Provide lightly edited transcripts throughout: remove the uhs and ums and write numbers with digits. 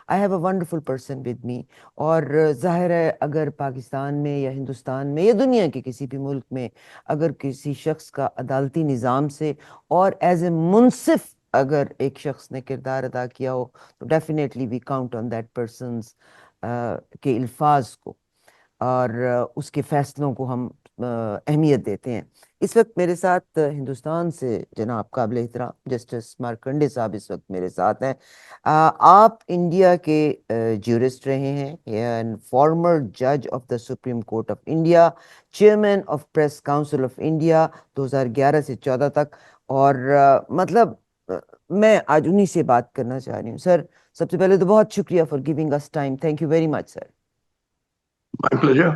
I have a wonderful person with me. और जाहिर है अगर पाकिस्तान में या हिंदुस्तान में या दुनिया के किसी भी मुल्क में अगर किसी शख्स का अदालती निज़ाम से और एज ए मुनसिफ अगर एक शख्स ने किरदार अदा किया हो, तो definitely we count on that persons के अल्फाज को और उसके फैसलों को हम अहमियत देते हैं। इस वक्त मेरे साथ हिंदुस्तान से जनाब काबिल एहतराम जस्टिस मार्कंडे साहब इस वक्त मेरे साथ हैं। आप इंडिया के ज्यूरिस्ट रहे हैं एंड फॉर्मर जज of the supreme court of India, chairman of press council of India 2011 से 14 तक। और मतलब मैं आज उन्हीं से बात करना चाह रही हूँ। सर, सबसे पहले तो बहुत शुक्रिया for giving us time. Thank you very much sir. My pleasure.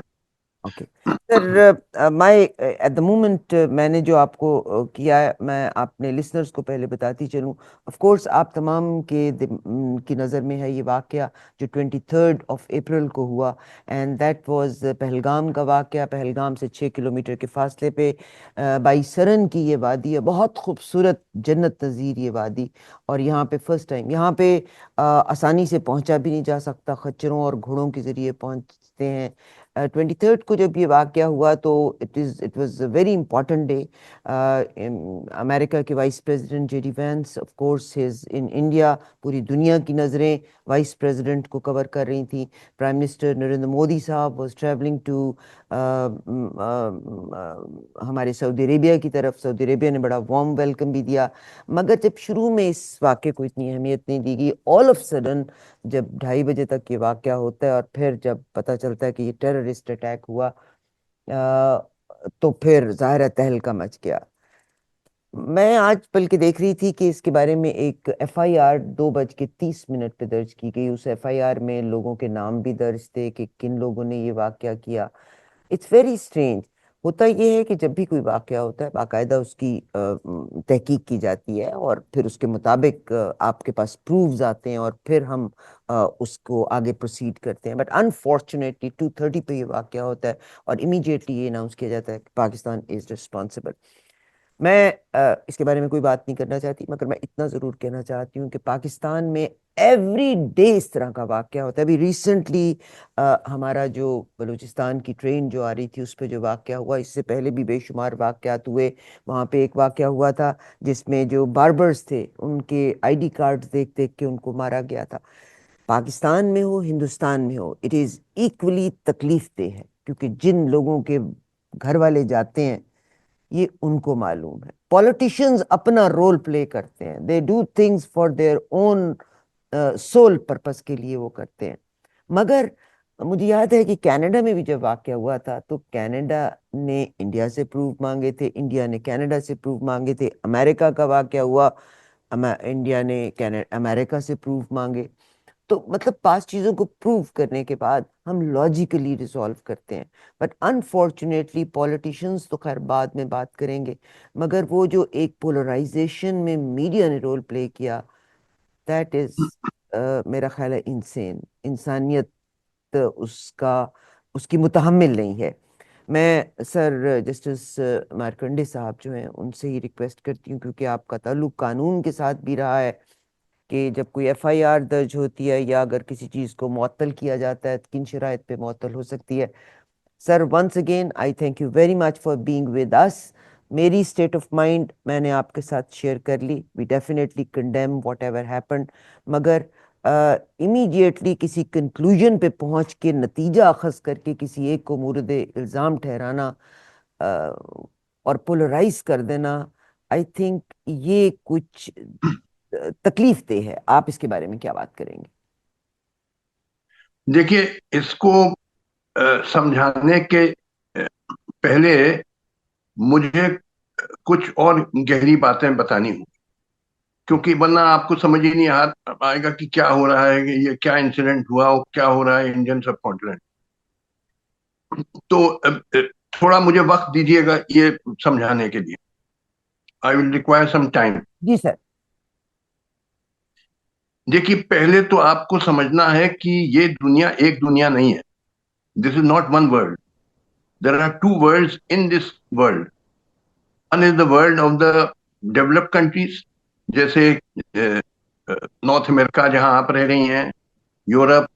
Okay sir, मैं एट द मोमेंट मैंने जो आपको किया है, मैं अपने लिसनर्स को पहले बताती चलूं। ऑफ कोर्स आप तमाम की नज़र में है ये वाक़या जो 23 अप्रैल को हुआ, एंड दैट वाज पहलगाम का वाक़या। पहलगाम से 6 किलोमीटर के फासले पे बाईसरन की ये वादी है, बहुत खूबसूरत जन्नत नज़ीर ये वादी। और यहाँ पे फर्स्ट टाइम यहाँ पे आसानी से पहुँचा भी नहीं जा सकता, खच्चरों और घोड़ों के ज़रिए पहुँचते हैं। 23 को जब ये वाक़या हुआ तो it was a very important day. America के vice president JD Vance of course is in India. पूरी दुनिया की नज़रें वाइस प्रेसिडेंट को कवर कर रही थी। प्राइम मिनिस्टर नरेंद्र मोदी साहब वाज ट्रैवलिंग टू हमारे सऊदी अरेबिया की तरफ। सऊदी अरेबिया ने बड़ा वार्म वेलकम भी दिया। मगर जब शुरू में इस वाक़े को इतनी अहमियत नहीं दी गई, ऑल ऑफ सडन जब 2:30 बजे तक ये वाक़या होता है और फिर जब पता चलता है कि ये टेररिस्ट अटैक हुआ, तो फिर ज़ाहिर है तहलका मच गया। मैं आज बल्कि देख रही थी कि इसके बारे में एक एफआईआर 2:30 पे दर्ज की गई। उस एफआईआर में लोगों के नाम भी दर्ज थे कि किन लोगों ने ये वाक़या किया। It's very strange. होता यह है कि जब भी कोई वाकया होता है बाकायदा उसकी तहकीक की जाती है और फिर उसके मुताबिक आपके पास प्रूफ्स आते हैं और फिर हम उसको आगे प्रोसीड करते हैं। बट अनफॉर्चुनेटली 2:30 पे ये वाकया होता है और इमीडिएटली ये अनाउंस किया जाता है कि पाकिस्तान इज रिस्पॉन्सिबल। मैं इसके बारे में कोई बात नहीं करना चाहती, मगर मैं इतना ज़रूर कहना चाहती हूँ कि पाकिस्तान में एवरी डे इस तरह का वाकया होता है। अभी रिसेंटली हमारा जो बलूचिस्तान की ट्रेन जो आ रही थी उस पर जो वाकया हुआ, इससे पहले भी बेशुमार वाकयात हुए। वहाँ पे एक वाकया हुआ था जिसमें जो बार्बर्स थे उनके आईडी कार्ड देख देख के उनको मारा गया था। पाकिस्तान में हो हिंदुस्तान में हो, इट इज़ इक्वली तकलीफ देह है, क्योंकि जिन लोगों के घर वाले जाते हैं ये उनको मालूम है। पॉलिटिशियंस अपना रोल प्ले करते हैं, they do things for their own sole purpose के लिए वो करते हैं। मगर मुझे याद है कि कनाडा में भी जब वाकया हुआ था तो कनाडा ने इंडिया से प्रूफ मांगे थे, इंडिया ने कनाडा से प्रूफ मांगे थे। अमेरिका का वाकया हुआ, इंडिया ने अमेरिका से प्रूफ मांगे। तो मतलब पांच चीजों को प्रूव करने के बाद हम लॉजिकली रिजॉल्व करते हैं। बट अनफॉर्चुनेटली पॉलिटिशियंस तो खैर बाद में बात करेंगे, मगर वो जो एक पोलराइजेशन में मीडिया ने रोल प्ले किया, दैट इज मेरा ख्याल है इंसेन। इंसानियत उसका उसकी मुतहम्मिल नहीं है। मैं सर जस्टिस मार्कंडे साहब जो हैं उनसे ही रिक्वेस्ट करती हूँ, क्योंकि आपका ताल्लुक कानून के साथ भी रहा है, कि जब कोई एफआईआर दर्ज होती है या अगर किसी चीज़ को मुअत्तल किया जाता है तो किन शराइत पे मुअत्तल हो सकती है। Sir, once again I thank you very much for being with us. मेरी स्टेट ऑफ माइंड मैंने आपके साथ शेयर कर ली। We definitely condemn what ever happen, मगर इमीडिएटली किसी कंक्लूजन पे पहुंच के नतीजा अखज़ करके किसी एक को मूरद इल्ज़ाम ठहराना और पोलराइज कर देना, आई थिंक ये कुछ तकलीफ दे है। आप इसके बारे में क्या बात करेंगे? देखिए, इसको समझाने के पहले मुझे कुछ और गहरी बातें बतानी होंगी, क्योंकि वरना आपको समझ ही नहीं आ आएगा कि क्या हो रहा है, कि ये क्या इंसिडेंट हुआ और क्या हो रहा है इंडियन सब कॉन्टिनेंट। तो थोड़ा मुझे वक्त दीजिएगा ये समझाने के लिए। I will require some time. जी सर। देखिए, पहले तो आपको समझना है कि ये दुनिया एक दुनिया नहीं है। This is not one world. There are two worlds in this world. One is the world of the developed countries, जैसे नॉर्थ अमेरिका जहां आप रह रही हैं, Europe,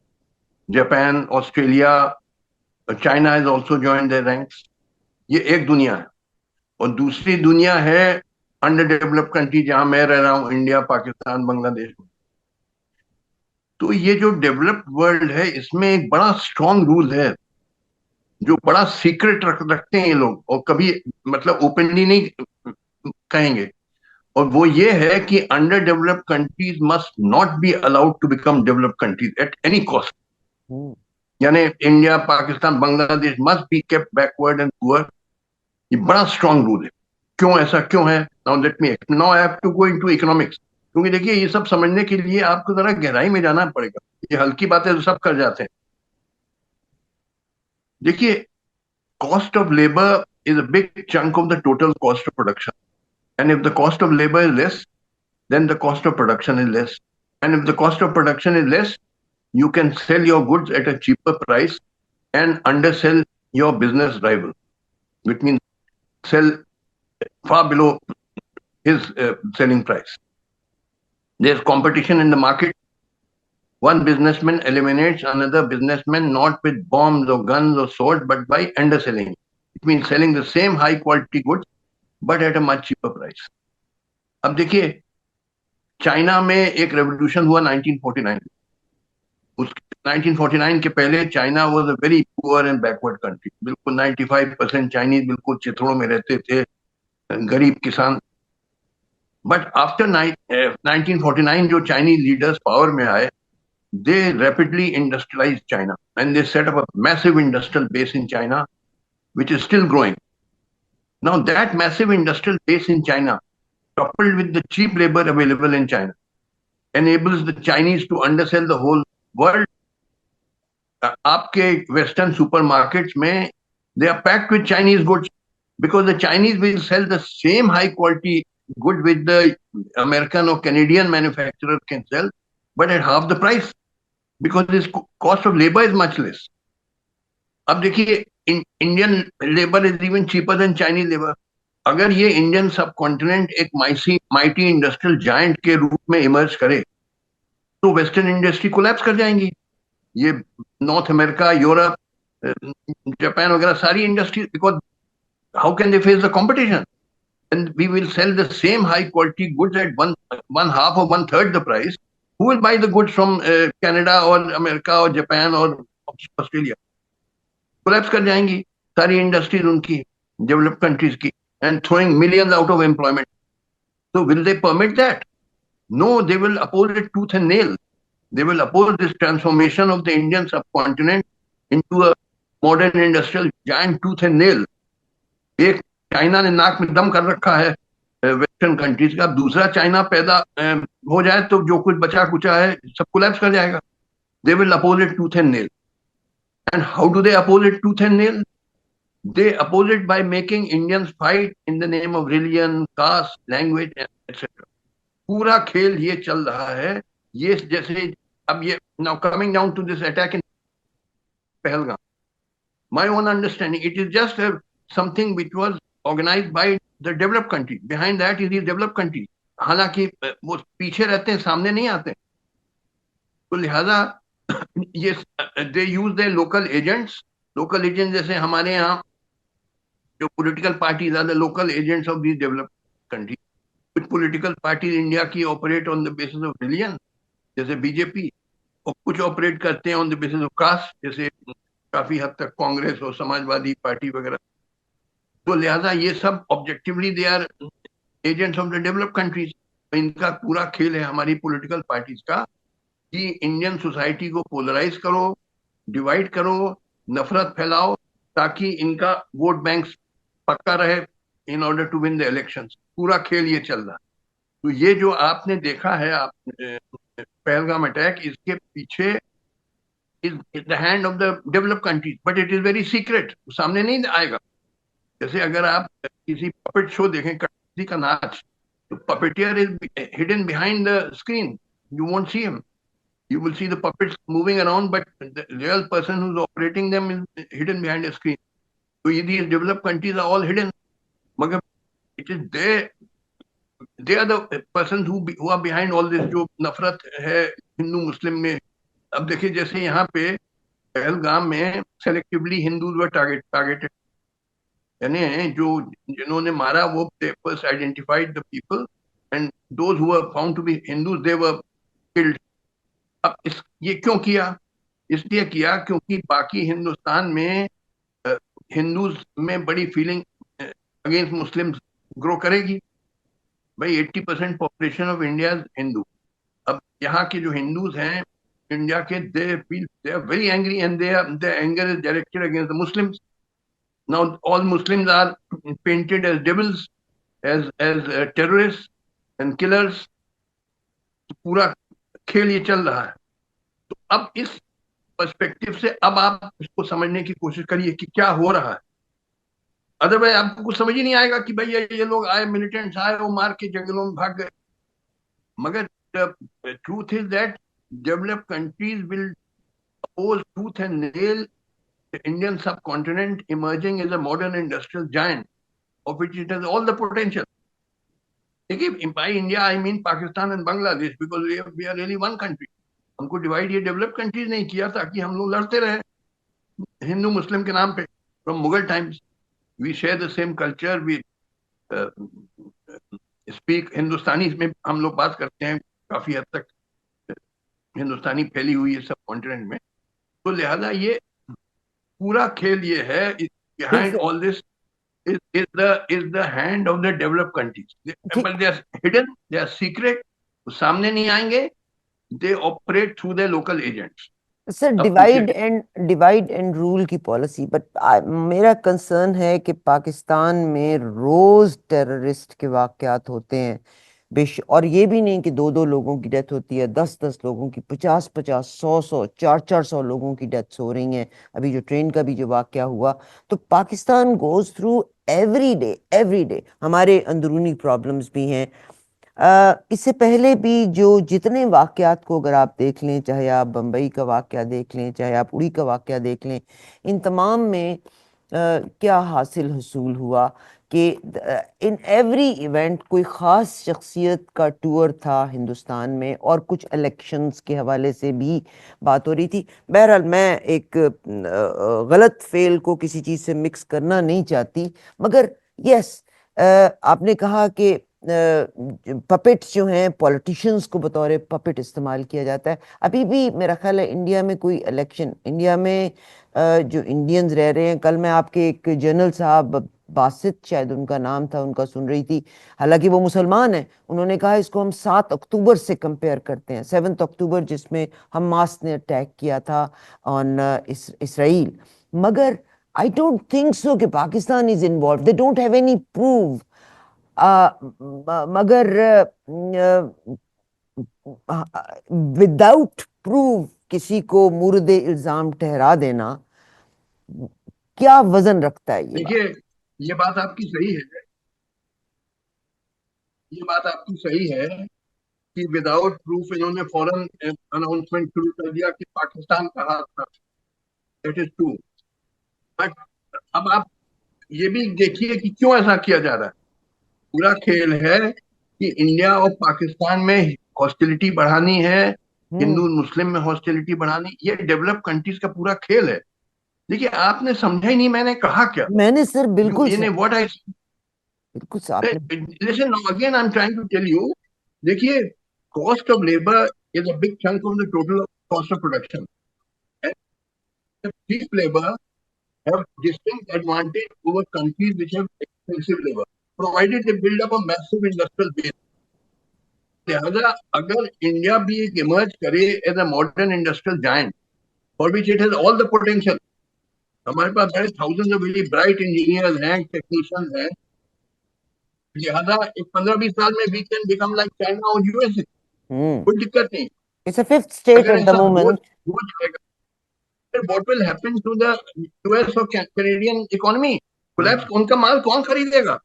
Japan, Australia, China has also joined their ranks. ये एक दुनिया है। और दूसरी दुनिया है अंडर डेवलप्ड कंट्री, जहां मैं रह रहा हूं, इंडिया, पाकिस्तान, बांग्लादेश में। तो ये जो डेवलप्ड वर्ल्ड है, इसमें एक बड़ा स्ट्रांग रूल है, जो बड़ा सीक्रेट रखते हैं ये लोग, और कभी मतलब ओपनली नहीं कहेंगे। और वो ये है कि under developed countries must not be allowed to become developed countries at any cost. Hmm. यानी India, Pakistan, Bangladesh must be kept backward and poor. ये बड़ा स्ट्रांग रूल है। क्यों ऐसा क्यों है? Now I have to go into economics, क्योंकि देखिए ये सब समझने के लिए आपको जरा गहराई में जाना पड़ेगा। ये हल्की बातें तो सब कर जाते हैं। देखिए, cost of labor is a big chunk of the total cost of production. And if the cost of labor is less, then the cost of production is less. And if the cost of production is less, you can sell your goods at a cheaper price and undersell your business rival, which means sell far below his selling price. There's competition in the market. One businessman eliminates another businessman not with bombs or guns or swords, but by underselling. It means selling the same high quality goods but at a much cheaper price. अब देखिए, China में एक revolution हुआ 1949। उस 1949 के पहले China was a very poor and backward country. बिल्कुल 95% Chinese बिल्कुल चिथड़ों में रहते थे, गरीब किसान। बट आफ्टर 1949 जो चाइनीज लीडर्स पावर में आए, they rapidly industrialized China and they set up a massive industrial base in China, which is still growing. Now, that massive industrial base in China, coupled with the cheap labor available in China, enables the Chinese to undersell the whole world. आपके Western supermarkets में they are packed with Chinese goods, because the Chinese will sell the same high quality good with the American or Canadian manufacturer can sell, but at half the price, because his cost of labor is much less. अब देखिए, Indian labour is even cheaper than Chinese labour. अगर ये Indian सब continent एक mighty industrial giant के रूप में emerge करे, तो वेस्टर्न इंडस्ट्री कोलैप्स कर जाएंगी। ये नॉर्थ अमेरिका, यूरोप, जापान वगैरह सारी industry, because how can they face the competition? And we will sell the same high quality goods at one half और one third the price. Who will buy the goods from Canada और America और Japan और Australia? Collapse कर जाएंगी सारी industries उनकी, developed countries की, and throwing millions out of employment. So will they permit that? No, they will oppose it tooth and nail. They will oppose this transformation of the Indian subcontinent into a modern industrial giant tooth and nail. एक China ने नाक में दम कर रखा है western countries का, दूसरा चाइना पैदा हो जाए तो जो कुछ बचा कुचा है सब कोलैप्स कर जाएगा। They will oppose it tooth and nail. And how do they oppose it tooth and nail? They oppose it by making Indians fight in the name of religion, caste, language, etc. पूरा खेल ये चल रहा है। ये जैसे अब ये now coming down to this attack in Pahalgam, my own understanding, it is just something which was organized by the developed country. Behind that is the developed country. हालांकि वो पीछे रहते हैं, सामने नहीं आते। तो लिहाजा ये they use the local agents. Local agent जैसे हमारे यहाँ जो political parties are the local agents of these developed country. कुछ पॉलिटिकल पार्टीज इंडिया की operate on the basis of religion, जैसे बीजेपी, और कुछ ऑपरेट करते हैं on the basis of caste, जैसे काफी हद तक कांग्रेस और समाजवादी पार्टी वगैरह। तो लिहाजा ये सब objectively they are agents of the developed countries. इनका पूरा खेल है हमारी पॉलिटिकल पार्टीज का कि इंडियन सोसाइटी को पोलराइज करो, डिवाइड करो, नफरत फैलाओ, ताकि इनका वोट बैंक पक्का रहे in order to win the elections. पूरा खेल ये चल रहा है। तो ये जो आपने देखा है आप पहलगाम अटैक, इसके पीछे is the hand of the developed countries, but it is very secret, सामने नहीं आएगा। जैसे अगर आप किसी पपेट शो देखें, कठपुतली का नाच, तो puppeteer is hidden behind the screen, you won't see him. You will see the puppets moving around, but the real person who's operating them is hidden behind a screen. So these developed countries are all hidden. Magar it is they are the persons who are behind all this जो नफरत है हिंदू मुस्लिम में, अब देखिए, जैसे यहाँ पे पहलगाम में सेलेक्टिवली हिंदूज वर टारगेटेड, यानी जो जिन्होंने मारा वो first identified the people, and those who were found to be Hindus they were killed. अब ये क्यों किया? इसलिए किया क्योंकि बाकी हिंदुस्तान में हिंदूज में बड़ी फीलिंग अगेंस्ट मुस्लिम्स ग्रो करेगी। भाई 80% पॉपुलेशन ऑफ इंडिया हिंदू। अब यहाँ के जो हिंदूज हैं इंडिया के, they are very angry, and their anger is directed against the Muslims. Now all Muslims are painted as devils, as terrorists and killers. तो पूरा खेल ये चल रहा है। तो अब इस पर्सपेक्टिव से अब आप इसको समझने की कोशिश करिए कि क्या हो रहा है। अदरवाइज आपको कुछ समझ ही नहीं आएगा कि भाई ये लोग आए, मिलिटेंट्स आए, वो मार के जंगलों में भाग गए। मगर truth is that developed countries will oppose tooth and nail the Indian subcontinent emerging as a modern industrial giant of which it has all the potential. देखिए, by India I mean Pakistan and Bangladesh, because we are really one country. हमको divide ये developed countries नहीं किया ताकि हम लोग लड़ते रहे हिंदू मुस्लिम के नाम पे। From Mughal times we share the same culture, we speak Hindustani में, हम लोग बात करते हैं काफी हद तक, हिंदुस्तानी फैली हुई है सब कॉन्टिनेंट में। तो लिहाजा ये पूरा खेल ये है, ठीक बिहाइंड है। All this is the hand of the developed countries. ठीक। But they are hidden, they are secret, वो सामने नहीं आएंगे, they operate through their local agents. Sir, अब पूछिए। डिवाइड एंड रूल की पॉलिसी, बट मेरा कंसर्न है कि पाकिस्तान में रोज टेररिस्ट के वाकयात होते हैं। और ये भी नहीं कि दो दो लोगों की डेथ होती है, 10 10 लोगों की, 50 50, 100 100, 4 400 लोगों की डेथ्स हो रही हैं। अभी जो ट्रेन का भी जो वाकया हुआ, तो Pakistan goes through every day हमारे अंदरूनी प्रॉब्लम्स भी हैं। इससे पहले भी जो जितने वाकयात को अगर आप देख लें, चाहे आप बम्बई का वाकया देख लें, चाहे आप उड़ी का वाकया देख लें, इन तमाम में क्या हासिल हसूल हुआ कि इन एवरी इवेंट कोई ख़ास शख्सियत का टूर था हिंदुस्तान में, और कुछ इलेक्शंस के हवाले से भी बात हो रही थी। बहरहाल, मैं एक गलत फेल को किसी चीज़ से मिक्स करना नहीं चाहती, मगर यस, आपने कहा कि पपेट्स जो हैं, पॉलिटिशियंस को बतौर पपेट इस्तेमाल किया जाता है। अभी भी मेरा ख्याल है इंडिया में कोई इलेक्शन, इंडिया में जो इंडियंस रह रहे हैं, कल मैं आपके एक जनरल साहब बासित शायद उनका नाम था, उनका सुन रही थी, हालांकि वो मुसलमान हैं। उन्होंने कहा इसको हम 7 अक्टूबर से कंपेयर करते हैं, 7 अक्टूबर जिसमें हमास ने अटैक किया था ऑन इसराइल। मगर आई डोंट थिंक सो कि Pakistan is involve, they don't have any proof. मगर विदाउट प्रूफ किसी को मुर्दे इल्जाम ठहरा देना क्या वजन रखता है ये बात? देखिए, ये बात आपकी सही है, ये बात आपकी सही है कि विदाउट प्रूफ इन्होंने फौरन अनाउंसमेंट शुरू कर दिया कि पाकिस्तान का हाथ था। That is true. बट अब आप ये भी देखिए कि क्यों ऐसा किया जा रहा है। पूरा खेल है कि इंडिया और पाकिस्तान में हॉस्टिलिटी बढ़ानी है, हम्म। हिंदू मुस्लिम में हॉस्टिलिटी बढ़ानी, ये डेवलप्ड कंट्रीज का पूरा खेल है। देखिए, आपने समझा ही नहीं मैंने कहा क्या। मैंने सर यू बिल्कुल इन सर, व्हाट आई बिल्कुल सर आपने। Listen now again I am trying to tell you. देखिए, cost of labour is a big chunk of the total cost of production, and cheap labor have distinct advantage over countries which have expensive labor, provided they build up a massive industrial base. लिहाजा अगर India भी एक emerge करे as a modern industrial giant for which it has all the potential, हमारे पास बड़े thousand of very bright engineers हैं, technicians हैं। लिहाजा एक 15 20 साल में we can become like China और यूएसए। हम्म। कोई दिक्कत नहीं। इट्स अ फिफ्थ स्टेट अगर एट द ऐसा मोमेंट। हो जाएगा, what will happen to the US और कैनेडियन इकोनॉमी? कोलैप्स। उनका माल कौन खरीदेगा?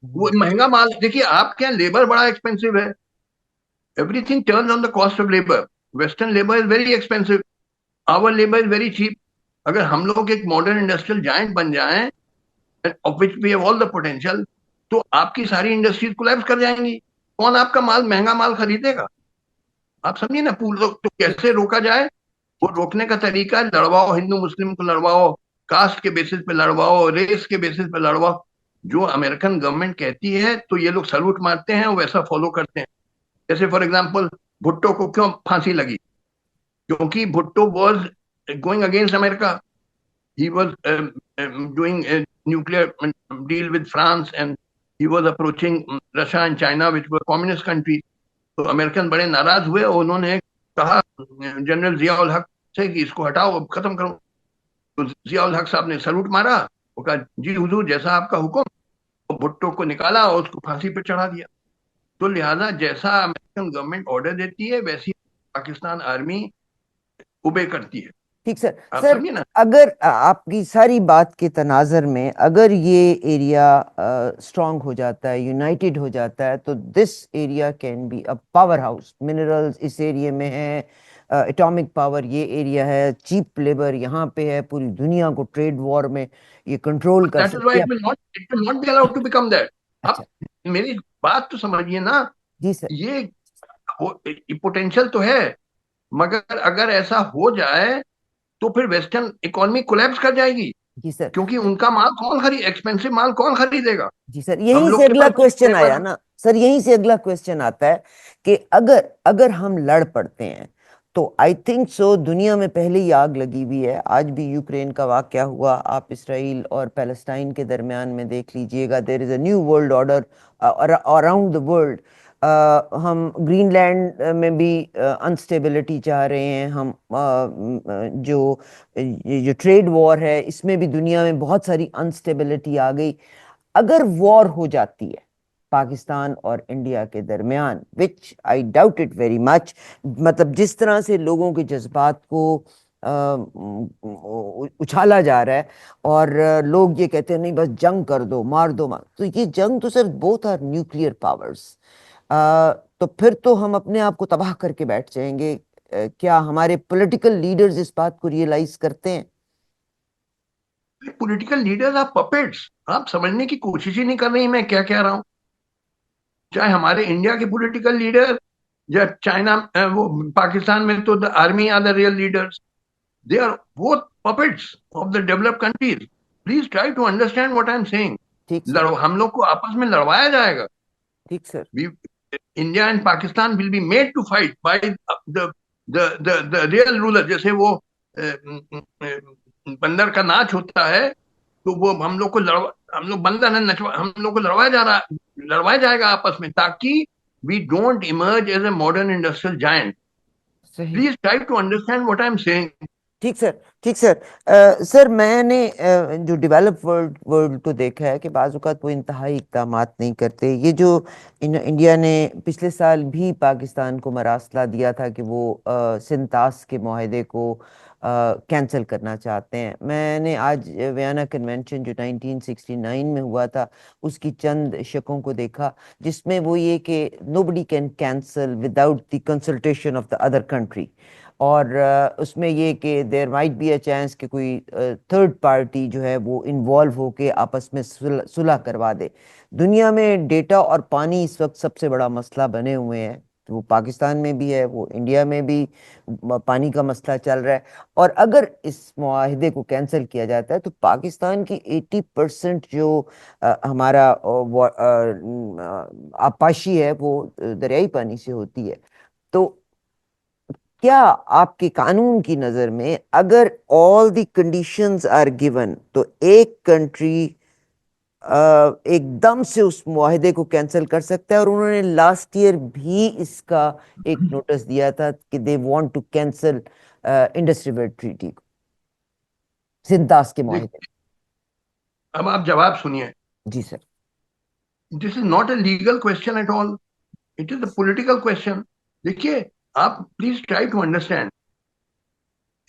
वो महंगा माल, देखिए आप क्या, लेबर बड़ा एक्सपेंसिव है। Everything turns on the cost of labour. Western labour is very expensive, our labour is very cheap. अगर हम लोग एक मॉडर्न इंडस्ट्रियल जायंट बन जाएं, of which we have all the potential, तो आपकी सारी इंडस्ट्रीज कोलैप्स कर जाएंगी। कौन आपका माल, महंगा माल खरीदेगा? आप समझिए ना, पूल तो कैसे रोका जाए। वो रोकने का तरीका है, लड़वाओ, हिंदू मुस्लिम को लड़वाओ, कास्ट के बेसिस पे लड़वाओ, रेस के बेसिस पे लड़वाओ। जो अमेरिकन गवर्नमेंट कहती है तो ये लोग सल्यूट मारते हैं और वैसा फॉलो करते हैं। जैसे फॉर एग्जाम्पल, भुट्टो को क्यों फांसी लगी? क्योंकि Bhutto was going against America. he was doing a nuclear deal with France, and he was approaching Russia and China, which were communist countries. तो अमेरिकन बड़े नाराज हुए और उन्होंने कहा जनरल जियाउल हक से कि इसको हटाओ, अब खत्म करो। तो जियाउल हक साहब ने सलूट मारा, वो कहा जी हुजूर जैसा आपका हुक्म। और भुट्टो को निकाला और उसको फांसी पर चढ़ा दिया। तो लिहाजा जैसा अमेरिकन गवर्नमेंट ऑर्डर देती है वैसी पाकिस्तान आर्मी ओबे करती है। ठीक सर। आप सर समझिए ना। अगर आपकी सारी बात के तनाजर में अगर ये एरिया स्ट्रांग हो जाता है, यूनाइटेड हो जाता है, तो this area can be a power house. Minerals इस एरिया में है, एटॉमिक पावर ये एरिया है, चीप लेबर यहाँ पे है, पूरी दुनिया को ट्रेड वॉर में ये कंट्रोल कर दैट इज व्हाई सकती है। It will not be allowed to become that. अच्छा। आप मेरी बात तो समझिए ना। जी सर। ये पोटेंशियल तो है, मगर अगर ऐसा हो जाए तो फिर वेस्टर्न इकोनॉमी कोलैप्स कर जाएगी। जी सर। क्योंकि उनका माल कौन खरीद एक्सपेंसिव माल कौन खरीदेगा? जी सर, हम यहीं से लोग के अगला पास क्वेश्चन आया लेबर। ना सर, यहीं से अगला क्वेश्चन आता है कि अगर अगर हम लड़ पड़ते हैं तो आई थिंक सो दुनिया में पहले ही आग लगी हुई है। आज भी यूक्रेन का वाकया हुआ, आप इसराइल और पैलेस्टाइन के दरमियान में देख लीजिएगा, there is a new world order around the world. हम ग्रीनलैंड में भी अनस्टेबिलिटी चाह रहे हैं, हम जो ये जो ट्रेड वॉर है इसमें भी दुनिया में बहुत सारी अनस्टेबिलिटी आ गई। अगर वॉर हो जाती है पाकिस्तान और इंडिया के दरमियान, which I doubt it very much, मतलब जिस तरह से लोगों के जज्बात को उछाला जा रहा है और लोग ये कहते हैं नहीं बस जंग कर दो, मार दो, मार, तो ये जंग तो सिर्फ बोथ आर न्यूक्लियर पावर्स। तो फिर तो हम अपने आप को तबाह करके बैठ जाएंगे। क्या हमारे पॉलिटिकल लीडर्स इस बात को रियलाइज करते हैं? Political leaders are puppets. आप समझने की कोशिश ही नहीं कर रही मैं क्या कह रहा हूँ। चाहे हमारे इंडिया के पॉलिटिकल लीडर या चाइना, वो पाकिस्तान में तो the army are the real leaders. They are both puppets of the developed countries. Please try to understand what I am saying. ठीक सर। हम लोग को आपस में लड़वाया जाएगा। ठीक sir. we, India and Pakistan will be made to fight by the real ruler। जैसे वो बंदर का नाच होता है, तो वो हम लोग बंदर है नचवा, हम लोग को लड़वाया जाएगा आपस में, ताकि we don't emerge as a modern industrial giant. सही। Please try to understand what I am saying. ठीक सर। ठीक सर। सर मैंने जो डेवलप वर्ल्ड को देखा है कि बाज़ औक़ात वो इंतहाई इक़दामात नहीं करते। ये जो इंडिया ने पिछले साल भी पाकिस्तान को मरासला दिया था कि वो सिंतास के माहदे को कैंसिल करना चाहते हैं। मैंने आज वियना कन्वेंशन जो 1969 में हुआ था उसकी चंद शकों को देखा, जिसमें वो ये कि nobody can cancel without the consultation of the other country. और उसमें ये कि there might be a chance कि कोई थर्ड पार्टी जो है वो इन्वॉल्व होके आपस में सुलह करवा दे। दुनिया में डेटा और पानी इस वक्त सबसे बड़ा मसला बने हुए हैं। तो वो पाकिस्तान में भी है, वो इंडिया में भी पानी का मसला चल रहा है। और अगर इस मुआहदे को कैंसिल किया जाता है तो पाकिस्तान की 80% जो हमारा आपाशी है वो दरियाई पानी से होती है। तो क्या आपके कानून की नजर में अगर all the conditions are given तो एक कंट्री एकदम से उस मुआहदे को कैंसिल कर सकता है? और उन्होंने लास्ट ईयर भी इसका एक नोटिस दिया था कि they want to cancel industrial treaty को, सिंतास के मुआहदे। देखिए, अब आप जवाब सुनिए। जी sir. This is not a legal question at all, it is a political question. देखिए, आप please try to understand.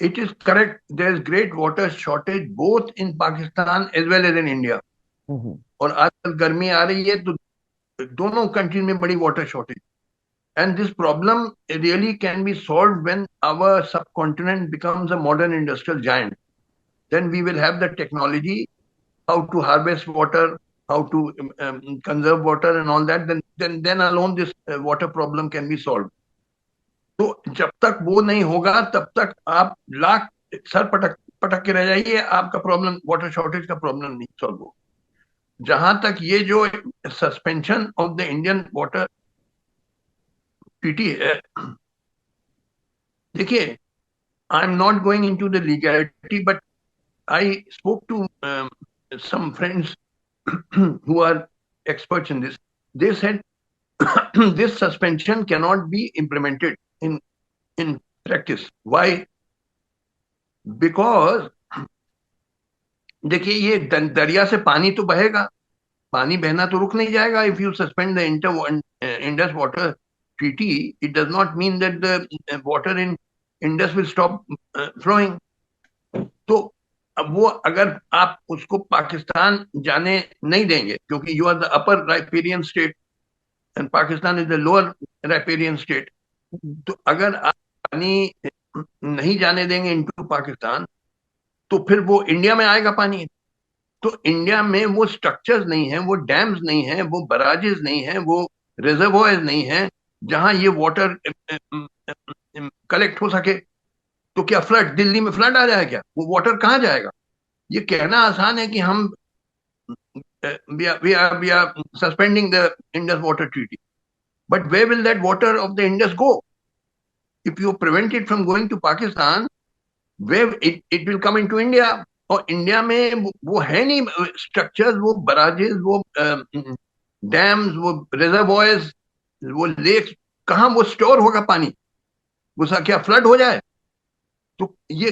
It is correct. There is great water shortage both in Pakistan as well as in India. हम्म। और आजकल गर्मी आ रही है तो दोनों country में बड़ी water shortage. And this problem really can be solved when our subcontinent becomes a modern industrial giant. Then we will have the technology how to harvest water, how to conserve water and all that. Then alone this water problem can be solved. तो जब तक वो नहीं होगा तब तक आप lakh sir पटक पटक के रह जाइए, आपका प्रॉब्लम, वाटर शॉर्टेज का प्रॉब्लम नहीं सॉल्व होगा। जहां तक ये जो suspension of the Indian water treaty है, देखिए, I am not going into the legality, but I spoke to some friends who are experts in this. They said this suspension cannot be implemented in practice. Why? Because देखिए, ये दरिया से पानी तो बहेगा, पानी बहना तो रुक नहीं जाएगा। If you suspend the Indus water treaty, it does not mean that the water in Indus will stop flowing. तो अब वो, अगर आप उसको पाकिस्तान जाने नहीं देंगे, क्योंकि you are the upper riparian state and Pakistan is the lower riparian state, तो अगर आप पानी नहीं जाने देंगे इनटू पाकिस्तान, तो फिर वो इंडिया में आएगा पानी। तो इंडिया में वो स्ट्रक्चर्स नहीं है, वो डैम्स नहीं है, वो बराजेस नहीं है, वो रिजर्वॉयर्स नहीं है जहां ये वाटर कलेक्ट हो सके। तो क्या फ्लड, दिल्ली में फ्लड आ जाए क्या? वो वाटर कहाँ जाएगा? ये कहना आसान है कि हम we are suspending the Indus water treaty, but where will that water of the Indus go? If you prevent it from going to Pakistan, wave it will come into India. और इंडिया में वो है नहीं स्ट्रक्चर्स, वो बराजेस, वो dams, वो reservoirs, वो lakes, कहाँ वो स्टोर होगा पानी? वो क्या फ्लड हो जाए? तो ये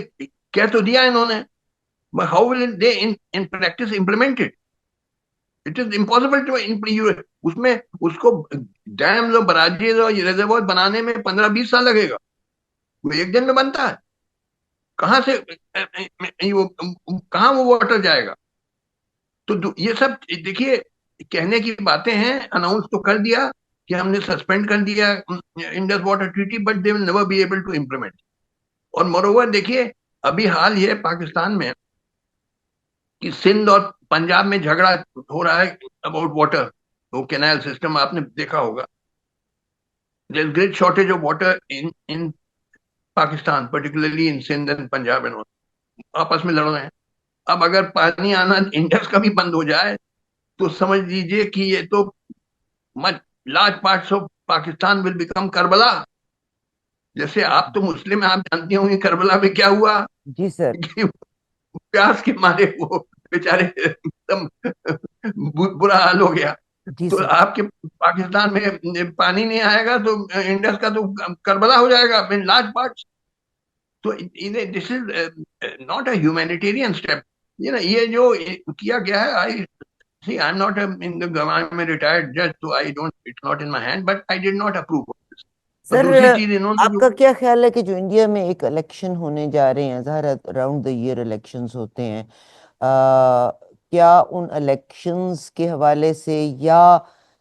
कह तो दिया इन्होंने, but how will they in practice implement it? It is impossible to उसमें उसको डैम्स और बराजेस और रिजर्वॉयर बनाने में 15-20 साल लगेगा। वो एक दिन में बनता है? कहाँ से वो, कहाँ वो वाटर जाएगा? तो ये सब देखिए, कहने की बातें हैं। अनाउंस तो कर दिया कि हमने सस्पेंड कर दिया Indus water treaty, but they will never be able to implement. और मोरोवर देखिए, अभी हाल ये पाकिस्तान में कि सिंध और पंजाब में झगड़ा हो रहा है अबाउट वाटर, वो कैनाल सिस्टम आपने देखा होगा। There is great shortage of water in in Pakistan, particularly in Sindh and Punjab, and आपस में लड़ रहे हैं। अब अगर पानी आना इंडस का भी बंद हो जाए, तो समझ लीजिए कि ये तो much large parts of Pakistan will become Karbala. जैसे आप तो मुस्लिम हैं, आप जानती होंगे करबला में क्या हुआ, जी सर। कि प्यास के मारे वो बेचारे एकदम बुरा हाल हो गया। जी तो सर। आपके पाकिस्तान में पानी नहीं आएगा तो इंडस का तो करबला हो जाएगा इन लार्ज पार्ट्स। तो this is not a humanitarian step. ये जो किया गया है, आई see, I'm not in the government, I'm a retired judge, so I don't, it's not in my hand, but I did not approve of this. और sir, दूसरी चीज इन्होंने जो, आपका क्या ख्याल है कि जो इंडिया में एक इलेक्शन होने जा रहे हैं, ज़ाहिर अराउंड द ईयर इलेक्शंस होते हैं, क्या उन इलेक्शंस के हवाले से या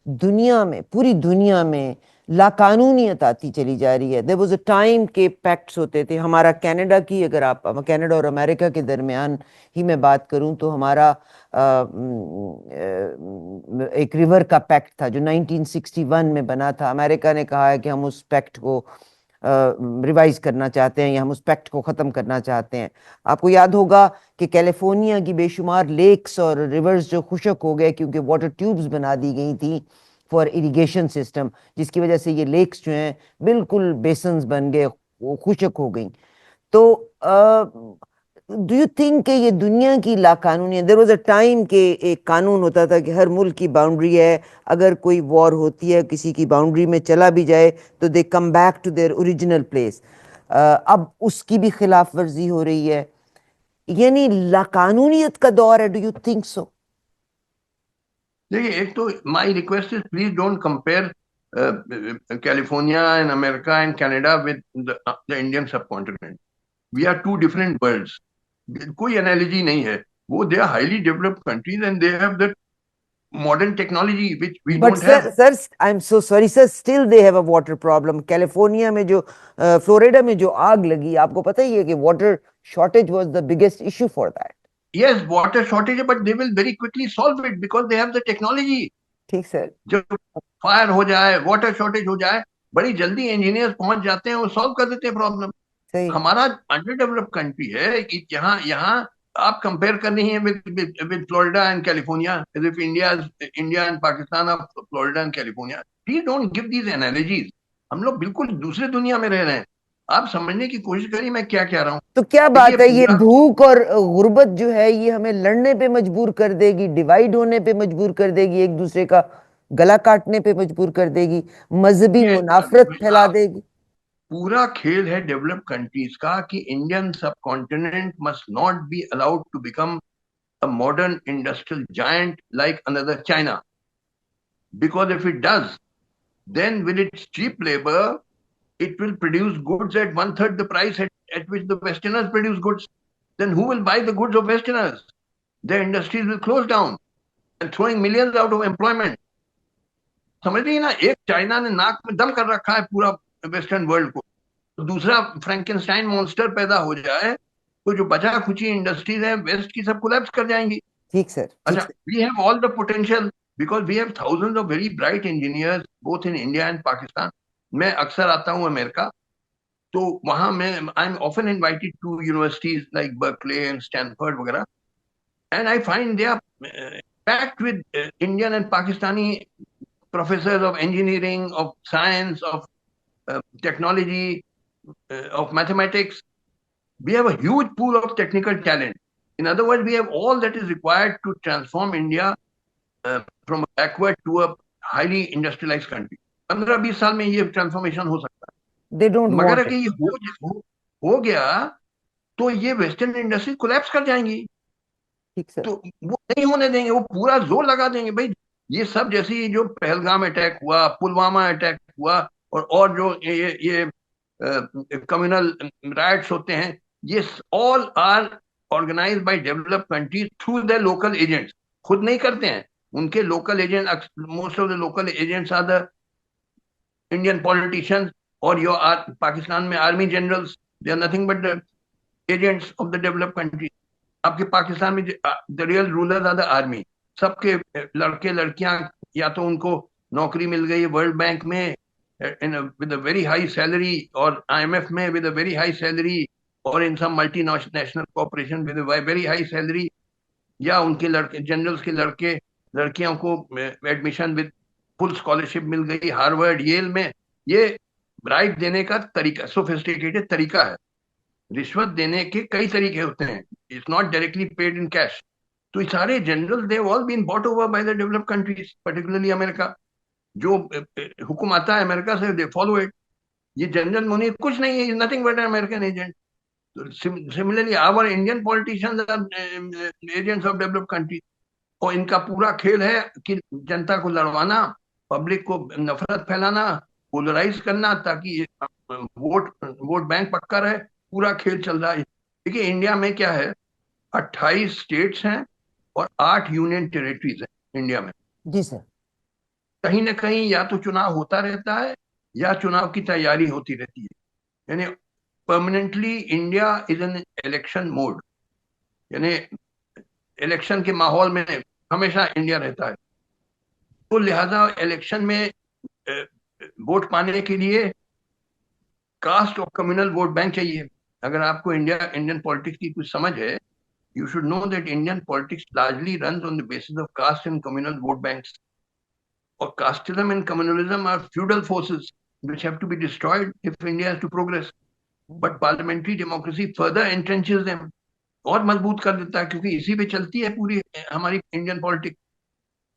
दुनिया में, पूरी दुनिया में लाकानूनियत आती चली जा रही है? देयर वाज अ टाइम के पैक्ट्स होते थे। हमारा कनाडा की, अगर आप कनाडा और अमेरिका के दरमियान ही मैं बात करूं, तो हमारा एक रिवर का पैक्ट था जो 1961 में बना था। अमेरिका ने कहा है कि हम उस पैक्ट को रिवाइज करना चाहते हैं, या हम उस पैक्ट को ख़त्म करना चाहते हैं। आपको याद होगा कि कैलिफोर्निया की बेशुमार लेक्स और रिवर्स जो खुशक हो गए क्योंकि वाटर ट्यूब्स बना दी गई थी फॉर इरिगेशन सिस्टम, जिसकी वजह से ये लेक्स जो हैं बिल्कुल बेसन्स बन गए, वो खुशक हो गई। तो डू यू थिंक कि ये दुनिया की लाकानूनी है? देयर वाज अ टाइम के एक कानून होता था कि हर मुल्क की बाउंड्री है, अगर कोई वॉर होती है किसी की बाउंड्री में चला भी जाए तो they come back to their original place. अब उसकी भी खिलाफ वर्जी हो रही है, यानी लाकानूनियत का दौर है। Do you think so? देखिए, एक तो my request is please don't compare California and America and Canada with the Indian subcontinent. We are two different worlds. कोई एनालॉजी नहीं है। वो they are highly developed countries and they have the modern technology which we but don't have. Sir, I am so sorry sir, still they have a water problem. California में जो Florida में जो आग लगी, आपको पता ही है कि water shortage was the biggest issue for that. Yes, water shortage, but they will very quickly solve it because they have the technology. ठीक सर। जब फायर हो जाए, वाटर शॉर्टेज हो जाए, बड़ी जल्दी इंजीनियर्स पहुंच जाते हैं और सॉल्व कर देते हैं प्रॉब्लम। सही। हमारा अंडर डेवलप्ड कंट्री है कि यहाँ यहाँ आप कंपेयर कर रही हैं with Florida and California, as if India and Pakistan of Florida and California. Please don't give these analogies. हम लोग बिल्कुल दूसरे दुनिया में रह रहे हैं। आप समझने की कोशिश करिए मैं क्या कह रहा हूँ। तो क्या देखिए बात है, ये पूरा भूख और गुर्बत जो है ये हमें लड़ने पे मजबूर कर देगी, डिवाइड होने पे मजबूर कर देगी, एक दूसरे का गला काटने पे मजबूर कर देगी, मजहबी ये मुनाफरत फैला देगी। पूरा खेल है डेवलप्ड कंट्रीज का कि Indian subcontinent must not be allowed to become a modern industrial giant like another China. Because if it does, then with its cheap labor, it will produce goods at one third the price at which the Westerners produce goods. Then who will buy the goods of Westerners? Their industries will close down and throwing millions out of employment. समझ रही है ना, एक China ने नाक में दम कर रखा है पूरा वेस्टर्न वर्ल्ड को, तो दूसरा फ्रैंकेनस्टाइन मॉन्स्टर पैदा हो जाए तो जो बचा खुची इंडस्ट्रीज है वेस्ट की सब कोलैप्स कर जाएंगी। ठीक सर, ठीक अच्छा, sir. we have all the potential because we have thousands of very bright engineers both in India and Pakistan. मैं अक्सर आता हूँ अमेरिका, तो वहां मैं I am often invited to universities like Berkeley and Stanford वगैरह, and I find they are packed with Indian and Pakistani professors of engineering, of science, of technology, of mathematics. We have a huge pool of technical talent. In other words, we have all that is required to transform India from a backward to a highly industrialized country. 15-20 साल में ये transformation हो सकता they don't है, मगर want अगर it. ये हो गया तो ये वेस्टर्न इंडस्ट्री कोलैप्स कर जाएंगी। ठीक सर। तो वो नहीं होने देंगे, वो पूरा जोर लगा देंगे भाई। ये सब जैसे जो पहलगाम अटैक हुआ, पुलवामा अटैक हुआ, और जो ये कम्युनल राइट्स होते हैं, ये all are organised by developed countries through the local agents. खुद नहीं करते हैं, उनके local agent, most of the local agents are the Indian politicians और योर पाकिस्तान में army generals, they are nothing but the agents of the developed country. आपके पाकिस्तान में the real rulers are the army. सबके लड़के लड़कियां या तो उनको नौकरी मिल गई वर्ल्ड बैंक में with a very high salary, और IMF में with a very high salary, और in some multinational corporation with a very high salary, या उनके लड़के जनरल्स के लड़के लड़कियों को एडमिशन विद फुल स्कॉलरशिप मिल गई हार्वर्ड येल में। ये ब्राइब देने का तरीका, सोफिस्टिकेटेड तरीका है। रिश्वत देने के कई तरीके होते हैं, it's not directly paid in cash. तो ये सारे general they all been bought over by the developed countries, particularly America. जो हुक्म आता है अमेरिका से दे फॉलो इट। ये जनरल मुनी कुछ नहीं है, nothing but American agent. Similarly our Indian politicians are agents of developed countries, और इनका पूरा खेल है कि जनता को लड़वाना, पब्लिक को नफरत फैलाना, पोलराइज करना, ताकि वोट वोट बैंक पक्का रहे। पूरा खेल चल रहा है। देखिए इंडिया में क्या है, 28 स्टेट्स हैं और 8 यूनियन टेरिटरीज हैं इंडिया में। जी सर। कहीं ना कहीं या तो चुनाव होता रहता है या चुनाव की तैयारी होती रहती है, यानी permanently India is an election mode, यानी इलेक्शन के माहौल में हमेशा इंडिया रहता है। तो लिहाजा इलेक्शन में वोट पाने के लिए कास्ट और कम्युनल वोट बैंक चाहिए। अगर आपको इंडियन पॉलिटिक्स की कुछ समझ है, you should know that Indian politics largely runs on the basis of caste and communal vote banks. Or casteism and communalism are feudal forces which have to be destroyed if India has to progress. But parliamentary democracy further entrenches them, और मजबूत कर देता है, क्योंकि इसी पे चलती है पूरी हमारी इंडियन पॉलिटिक्स।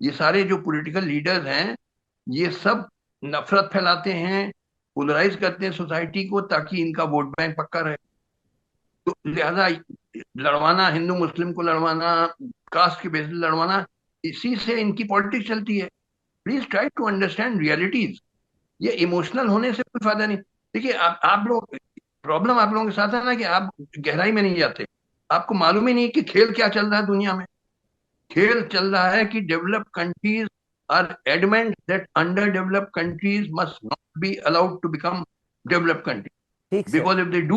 ये सारे जो पॉलिटिकल लीडर्स हैं, ये सब नफरत फैलाते हैं, पोलराइज करते हैं सोसाइटी को, ताकि इनका वोट बैंक पक्का रहे। तो लिहाजा लड़वाना, हिंदू मुस्लिम को लड़वाना, कास्ट के बेसिस लड़वाना, इसी से इनकी पॉलिटिक्स चलती है। Please try to understand realities. ये इमोशनल होने से कोई फायदा नहीं। देखिए आप लोग, प्रॉब्लम आप लोगों के साथ है ना कि आप गहराई में नहीं जाते। आपको मालूम ही नहीं कि खेल क्या चल रहा है दुनिया में। खेल चल रहा है कि developed countries are adamant that under developed countries must not be allowed to become developed country, ठीक sir. Because if they do,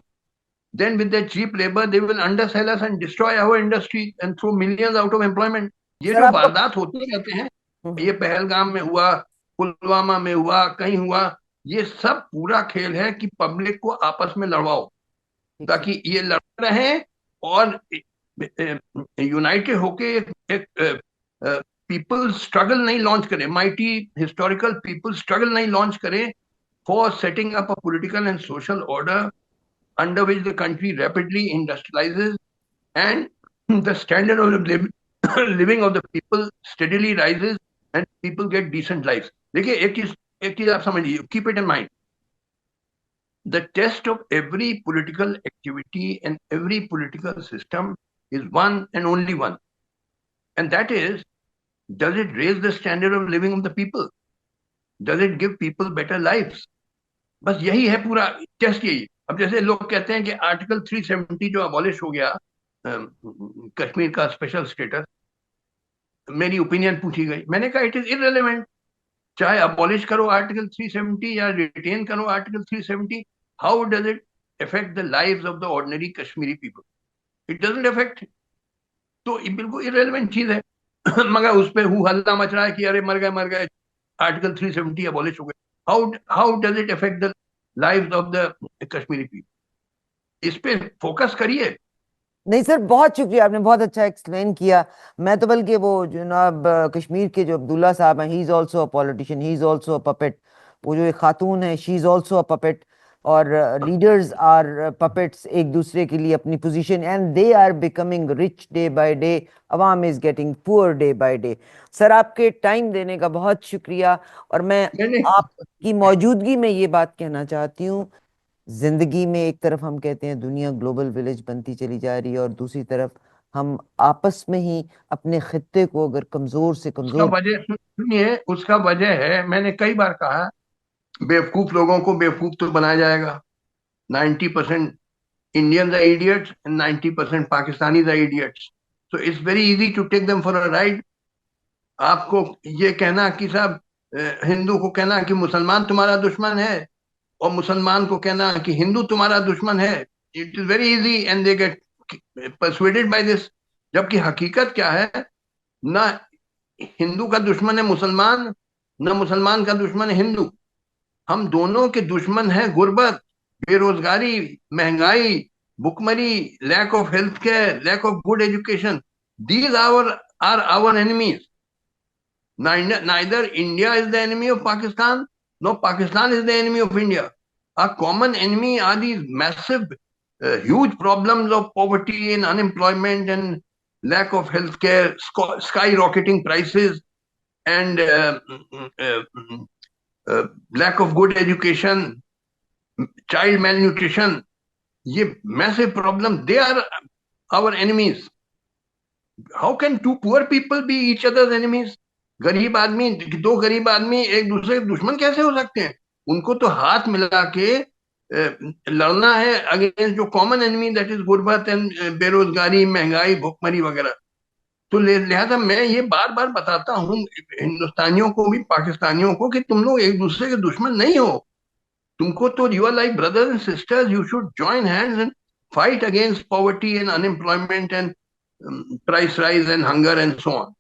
then with their cheap labor they will undersell us and destroy our industry and throw millions out of employment. ये sir जो आपका। वारदात होते रहते हैं, हम्म, ये पहलगाम में हुआ, पुलवामा में हुआ, कहीं हुआ, ये सब पूरा खेल है कि पब्लिक को आपस में लड़वाओ, ठीक से। ताकि ये लड़ रहे और यूनाइटेड होके एक पीपल स्ट्रगल नहीं लॉन्च करें, माइटी हिस्टोरिकल पीपल स्ट्रगल नहीं लॉन्च करें for setting up a political and social order under which the country rapidly industrializes and the standard of living of the people steadily rises and people get decent lives. देखिए एक चीज आप समझ लीजिए, keep it in mind. The test of every political activity and every political system is one and only one, and that is, does it raise the standard of living of the people? Does it give people better lives? बस यही है पूरा test, यही। अब जैसे लोग कहते हैं कि आर्टिकल 370 जो अबॉलिश हो गया, कश्मीर का स्पेशल स्टेटस, मेरी ओपिनियन पूछी गई, मैंने कहा इट इज इररिलेवेंट। चाहे अबॉलिश करो आर्टिकल 370 या रिटेन करो article 370, how does it affect the lives of the ordinary Kashmiri people? It doesn't affect. तो ये बिल्कुल इररिलेवेंट चीज है। मगर उस पर हु हल्ला मच रहा है कि अरे मर गए, आर्टिकल 370 अबॉलिश हो गए। How does it affect the lives of the Kashmiri people? इस पे फोकस करिए। नहीं सर, बहुत शुक्रिया, आपने बहुत अच्छा एक्सप्लेन किया। मैं तो बल्कि वो जनाब कश्मीर के जो अब्दुल्ला साहब हैं, he is also a politician, he is also a puppet. वो जो एक खातून है, she is also a puppet. और लीडर्स आर पपेट्स एक दूसरे के लिए, अपनी position, and they are becoming rich day by day. अवाम is getting poor day by day. Sir, आपके टाइम देने का बहुत शुक्रिया। और मैं मैंने आपकी मौजूदगी में ये बात कहना चाहती हूँ, जिंदगी में एक तरफ हम कहते हैं दुनिया ग्लोबल विलेज बनती चली जा रही है, और दूसरी तरफ हम आपस में ही अपने खित्ते को अगर कमजोर से उसका कमजोर। वजह सुनिए, उसका वजह है, मैंने कई बार कहा, बेवकूफ लोगों को बेवकूफ तो बनाया जाएगा। 90% Indians are idiots and 90% Pakistanis are idiots, so it's very easy to take them for a ride. आपको ये कहना कि साहब, हिंदू को कहना कि मुसलमान तुम्हारा दुश्मन है, और मुसलमान को कहना कि हिंदू तुम्हारा दुश्मन है, it is very easy and they get persuaded by this. जबकि हकीकत क्या है, ना हिंदू का दुश्मन है मुसलमान, ना मुसलमान का दुश्मन है हिंदू। हम दोनों के दुश्मन है गुर्बत, बेरोजगारी, महंगाई, भुखमरी, lack of health care, lack of good education. These are our enemies. Neither India is the enemy of Pakistan, nor Pakistan is the enemy of India. Our common enemy are these massive, huge problems of poverty and unemployment and lack of healthcare, skyrocketing prices, and lack of good education, child malnutrition. ये massive problem, they are our enemies. How can two poor people be each other's enemies? गरीब आदमी, दो गरीब आदमी एक दूसरे के दुश्मन कैसे हो सकते हैं? उनको तो हाथ मिला के लड़ना है अगेंस्ट जो कॉमन एनिमी, दैट इज गुर्बत एंड बेरोजगारी, महंगाई, भुखमरी वगैरह। तो लिहाजा मैं ये बार बार बताता हूँ हिंदुस्तानियों को भी, पाकिस्तानियों को, कि तुम लोग एक दूसरे के दुश्मन नहीं हो। तुमको तो you are like brothers and sisters, you should join hands and fight against poverty and unemployment and price rise and hunger and so on.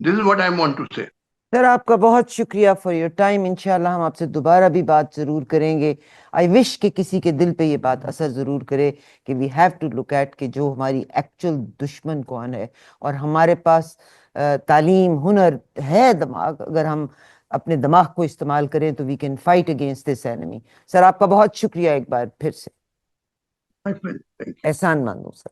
This is what I want to say. Sir, आपका बहुत शुक्रिया for your time. इंशाल्लाह हम आपसे दोबारा भी बात जरूर करेंगे। आई विश कि किसी के दिल पे ये बात असर जरूर करे कि we have to look at कि जो हमारी एक्चुअल दुश्मन कौन है, और हमारे पास तालीम, हुनर है, दिमाग, अगर हम अपने दिमाग को इस्तेमाल करें तो we can fight against this enemy. Sir, आपका बहुत शुक्रिया एक बार फिर से। Thank you. एहसान मानूं सर।